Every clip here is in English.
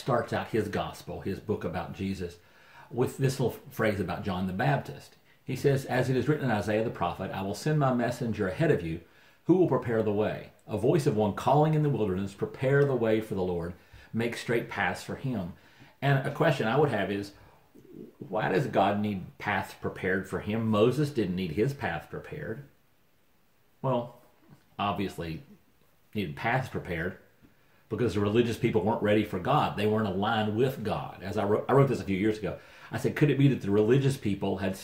starts out his gospel, his book about Jesus, with this little phrase about John the Baptist. He says, "As it is written in Isaiah the prophet, I will send my messenger ahead of you, who will prepare the way. A voice of one calling in the wilderness, prepare the way for the Lord, make straight paths for him." And a question I would have is, why does God need paths prepared for him? Moses didn't need his path prepared. Well, obviously needed paths prepared because the religious people weren't ready for God. They weren't aligned with God. As I wrote this a few years ago. I said, could it be that the religious people had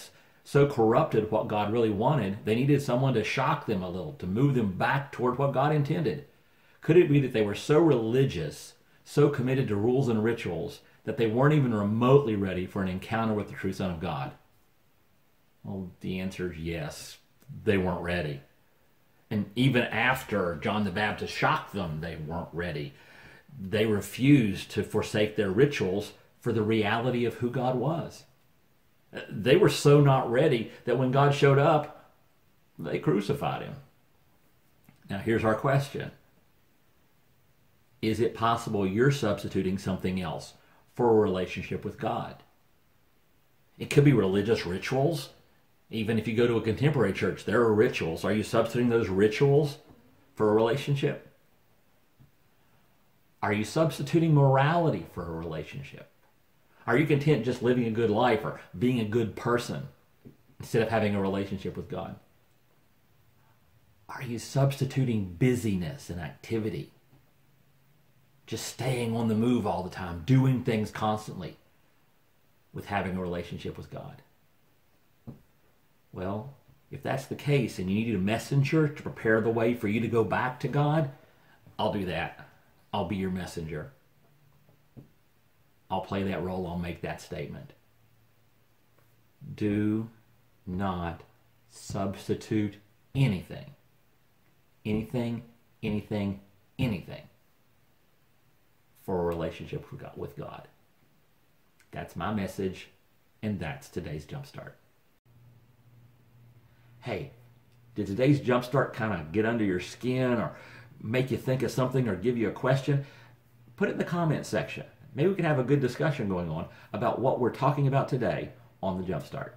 so corrupted what God really wanted, they needed someone to shock them a little, to move them back toward what God intended? Could it be that they were so religious, so committed to rules and rituals, that they weren't even remotely ready for an encounter with the true Son of God? Well, the answer is yes. They weren't ready. And even after John the Baptist shocked them, they weren't ready. They refused to forsake their rituals for the reality of who God was. They were so not ready that when God showed up, they crucified him. Now here's our question. Is it possible you're substituting something else for a relationship with God? It could be religious rituals. Even if you go to a contemporary church, there are rituals. Are you substituting those rituals for a relationship? Are you substituting morality for a relationship? Are you content just living a good life or being a good person instead of having a relationship with God? Are you substituting busyness and activity? Just staying on the move all the time, doing things constantly, with having a relationship with God? Well, if that's the case and you need a messenger to prepare the way for you to go back to God, I'll do that. I'll be your messenger. I'll play that role. I'll make that statement. Do not substitute anything, anything for a relationship with God. That's my message, and that's today's Jumpstart. Hey, did today's Jumpstart kind of get under your skin or make you think of something or give you a question? Put it in the comments section. Maybe we can have a good discussion going on about what we're talking about today on the Jumpstart.